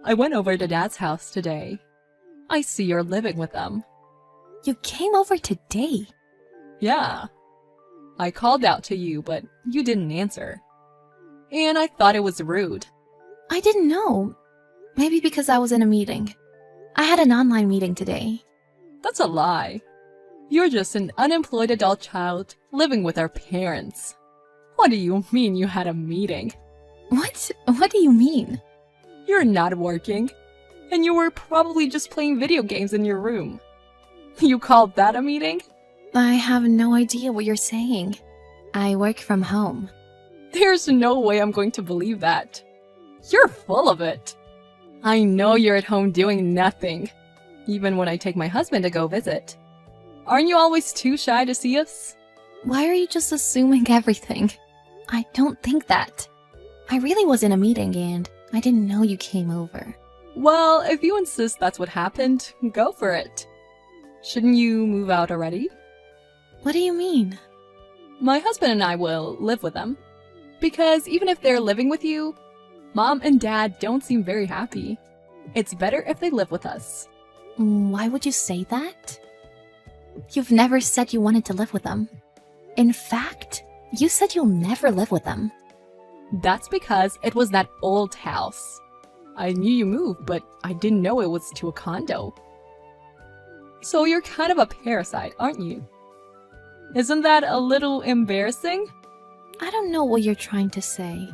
I went over to Dad's house today. I see you're living with them. You came over today? Yeah. I called out to you, but you didn't answer. And I thought it was rude. I didn't know. Maybe because I was in a meeting. I had an online meeting today. That's a lie. You're just an unemployed adult child living with our parents. What do you mean you had a meeting? What? What do you mean? You're not working, and you were probably just playing video games in your room. You called that a meeting? I have no idea what you're saying. I work from home. There's no way I'm going to believe that. You're full of it. I know you're at home doing nothing, even when I take my husband to go visit. Aren't you always too shy to see us? Why are you just assuming everything? I don't think that. I really was in a meeting and I didn't know you came over. Well, if you insist that's what happened, go for it. Shouldn't you move out already? What do you mean? My husband and I will live with them. Because even if they're living with you, Mom and Dad don't seem very happy. It's better if they live with us. Why would you say that? You've never said you wanted to live with them. In fact, you said you'll never live with them. That's because it was that old house. I knew you moved, but I didn't know it was to a condo. So you're kind of a parasite, aren't you? Isn't that a little embarrassing? I don't know what you're trying to say,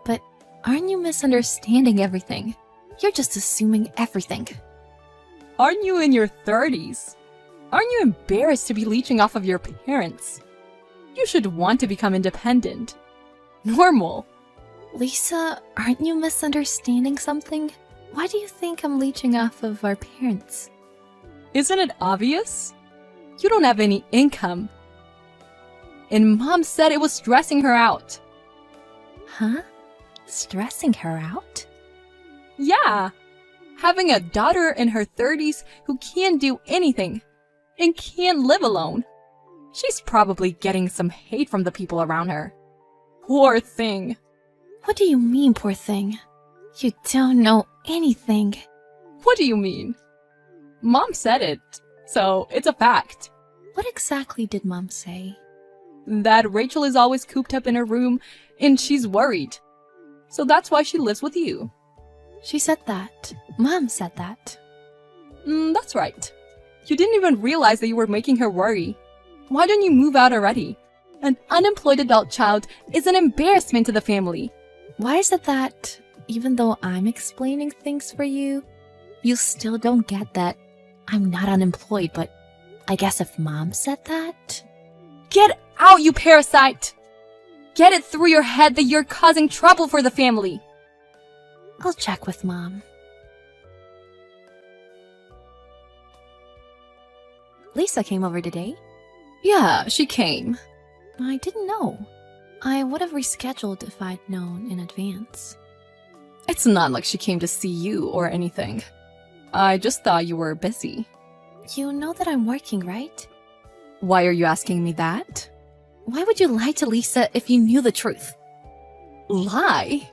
but aren't you misunderstanding everything? You're just assuming everything. Aren't you in your 30s? Aren't you embarrassed to be leeching off of your parents? You should want to become independent. Normal. Lisa, aren't you misunderstanding something? Why do you think I'm leeching off of our parents? Isn't it obvious? You don't have any income. And Mom said it was stressing her out. Huh? Stressing her out? Yeah. Having a daughter in her 30s who can't do anything and can't live alone. She's probably getting some hate from the people around her. Poor thing. What do you mean, poor thing? You don't know anything. What do you mean? Mom said it, so it's a fact. What exactly did Mom say? That Rachel is always cooped up in her room and she's worried. So that's why she lives with you. She said that. Mom said that. That's right. You didn't even realize that you were making her worry. Why don't you move out already? An unemployed adult child is an embarrassment to the family. Why is it that, even though I'm explaining things for you, you still don't get that I'm not unemployed, but I guess if Mom said that? Get out, you parasite! Get it through your head that you're causing trouble for the family. I'll check with Mom. Lisa came over today. Yeah, she came. I didn't know. I would have rescheduled if I'd known in advance. It's not like she came to see you or anything. I just thought you were busy. You know that I'm working, right? Why are you asking me that? Why would you lie to Lisa if you knew the truth? Lie?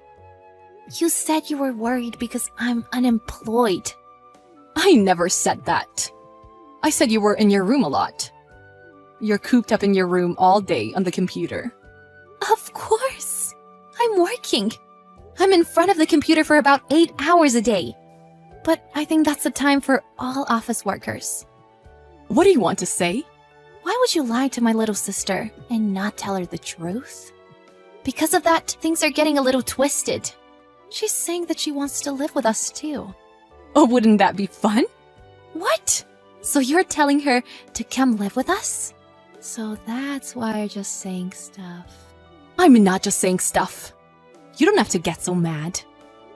You said you were worried because I'm unemployed. I never said that. I said you were in your room a lot. You're cooped up in your room all day on the computer. Of course. I'm working. I'm in front of the computer for about 8 hours a day. But I think that's the time for all office workers. What do you want to say? Why would you lie to my little sister and not tell her the truth? Because of that, things are getting a little twisted. She's saying that she wants to live with us too. Oh, wouldn't that be fun? What? So you're telling her to come live with us? So that's why you're just saying stuff. I'm not just saying stuff. You don't have to get so mad.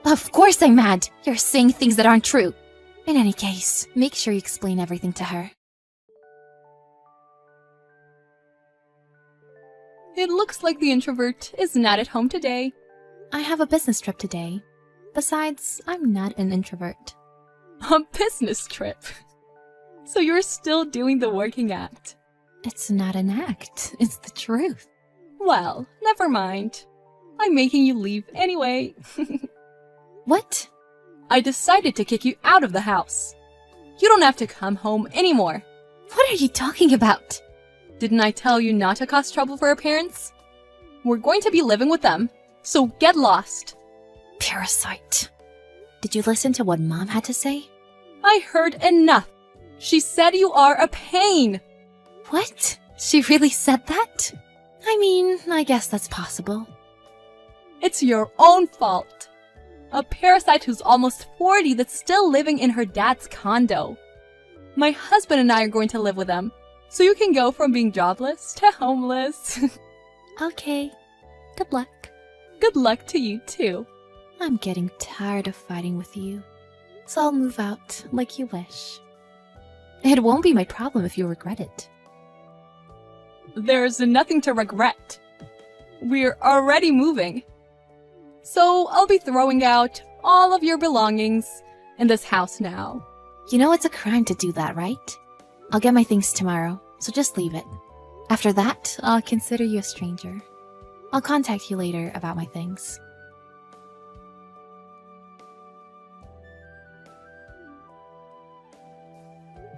Of course I'm mad. You're saying things that aren't true. In any case, make sure you explain everything to her. It looks like the introvert is not at home today. I have a business trip today. Besides, I'm not an introvert. A business trip? So you're still doing the working act? It's not an act. It's the truth. Well, never mind. I'm making you leave anyway. What? I decided to kick you out of the house. You don't have to come home anymore. What are you talking about? Didn't I tell you not to cause trouble for our parents? We're going to be living with them, so get lost. Parasite. Did you listen to what Mom had to say? I heard enough. She said you are a pain. What? She really said that? I mean, I guess that's possible. It's your own fault. A parasite who's almost 40 that's still living in her dad's condo. My husband and I are going to live with them, so you can go from being jobless to homeless. Okay. Good luck. Good luck to you too. I'm getting tired of fighting with you, so I'll move out like you wish. It won't be my problem if you regret it. There's nothing to regret. We're already moving. So I'll be throwing out all of your belongings in this house now. You know it's a crime to do that, right? I'll get my things tomorrow, so just leave it. After that, I'll consider you a stranger. I'll contact you later about my things.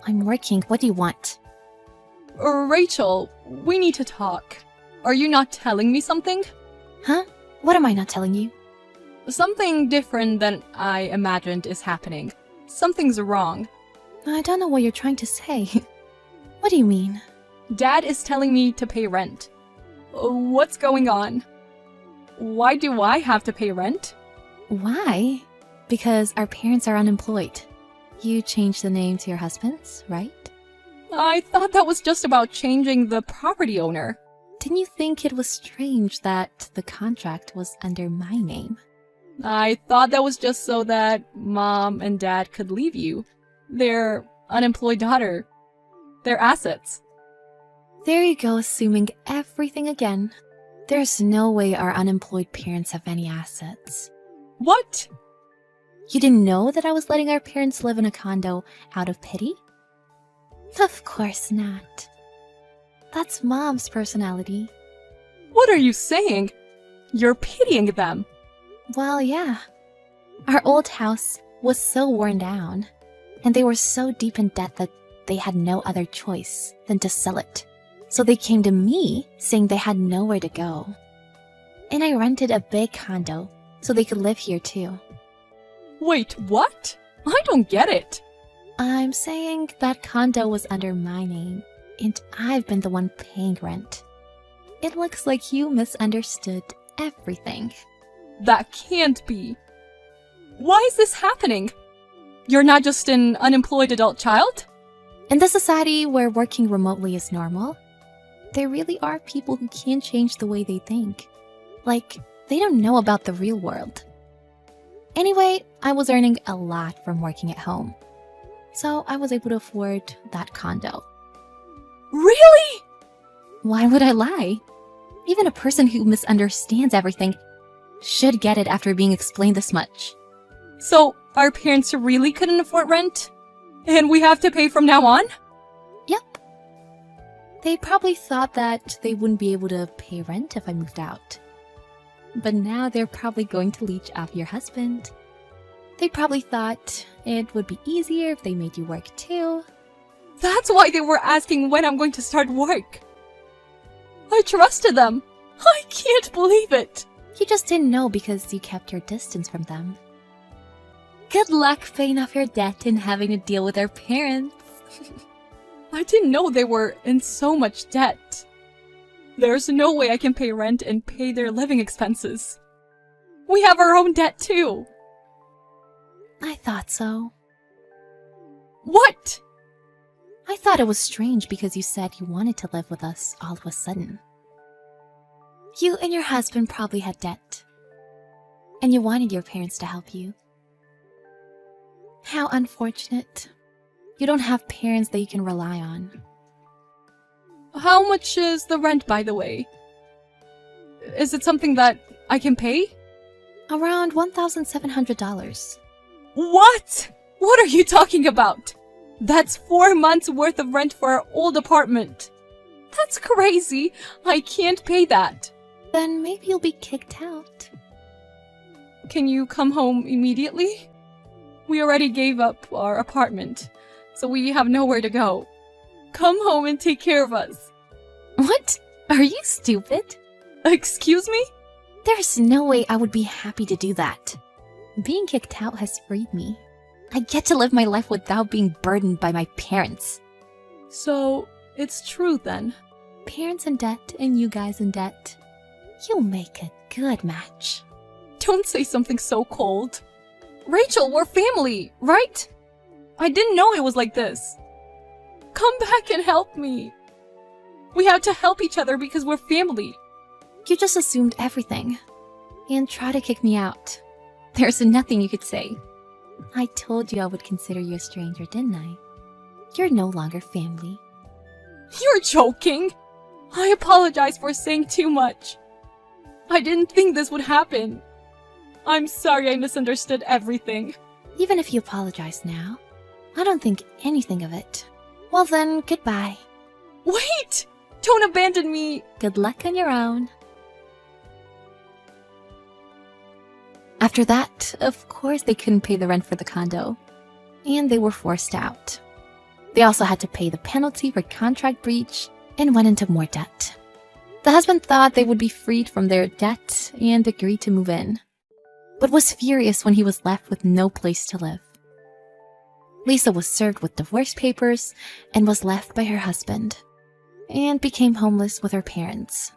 I'm working. What do you want? Rachel, we need to talk. Are you not telling me something? Huh? What am I not telling you? Something different than I imagined is happening. Something's wrong. I don't know what you're trying to say. What do you mean? Dad is telling me to pay rent. What's going on? Why do I have to pay rent? Why? Because our parents are unemployed. You changed the name to your husband's, right? I thought that was just about changing the property owner. Didn't you think it was strange that the contract was under my name? I thought that was just so that Mom and Dad could leave you. Their unemployed daughter. Their assets. There you go, assuming everything again. There's no way our unemployed parents have any assets. What? You didn't know that I was letting our parents live in a condo out of pity? Of course not. That's Mom's personality. What are you saying? You're pitying them. Well, yeah. Our old house was so worn down, and they were so deep in debt that they had no other choice than to sell it. So they came to me saying they had nowhere to go. And I rented a big condo so they could live here too. Wait, what? I don't get it. I'm saying that condo was under my name, and I've been the one paying rent. It looks like you misunderstood everything. That can't be. Why is this happening? You're not just an unemployed adult child? In the society where working remotely is normal, there really are people who can't change the way they think. Like, they don't know about the real world. Anyway, I was earning a lot from working at home, so I was able to afford that condo. Really? Why would I lie? Even a person who misunderstands everything should get it after being explained this much. So, our parents really couldn't afford rent? And we have to pay from now on? Yep. They probably thought that they wouldn't be able to pay rent if I moved out. But now they're probably going to leech off your husband. They probably thought it would be easier if they made you work too. That's why they were asking when I'm going to start work. I trusted them. I can't believe it. You just didn't know because you kept your distance from them. Good luck paying off your debt and having to deal with our parents. I didn't know they were in so much debt. There's no way I can pay rent and pay their living expenses. We have our own debt too. I thought so. What? I thought it was strange because you said you wanted to live with us all of a sudden. You and your husband probably had debt, and you wanted your parents to help you. How unfortunate. You don't have parents that you can rely on. How much is the rent, by the way? Is it something that I can pay? Around $1,700. What? What are you talking about? That's 4 months worth of rent for our old apartment. That's crazy. I can't pay that. Then maybe you'll be kicked out. Can you come home immediately? We already gave up our apartment, so we have nowhere to go. Come home and take care of us. What? Are you stupid? Excuse me? There's no way I would be happy to do that. Being kicked out has freed me. I get to live my life without being burdened by my parents. So, it's true then. Parents in debt and you guys in debt. You'll make a good match. Don't say something so cold. Rachel, we're family, right? I didn't know it was like this. Come back and help me. We have to help each other because we're family. You just assumed everything and tried to kick me out. There's nothing you could say. I told you I would consider you a stranger, didn't I? You're no longer family. You're joking. I apologize for saying too much. I didn't think this would happen. I'm sorry I misunderstood everything. Even if you apologize now, I don't think anything of it. Well then, goodbye. Wait! Don't abandon me! Good luck on your own. After that, of course they couldn't pay the rent for the condo, and they were forced out. They also had to pay the penalty for contract breach and went into more debt. The husband thought they would be freed from their debt and agreed to move in, but was furious when he was left with no place to live. Lisa was served with divorce papers and was left by her husband, and became homeless with her parents.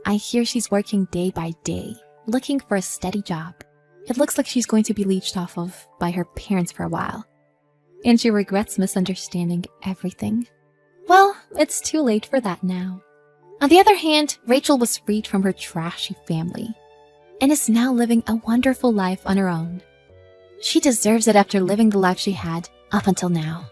I hear she's working day by day, looking for a steady job. It looks like she's going to be leeched off of by her parents for a while, and she regrets misunderstanding everything. Well, it's too late for that now. On the other hand, Rachel was freed from her trashy family and is now living a wonderful life on her own. She deserves it after living the life she had up until now.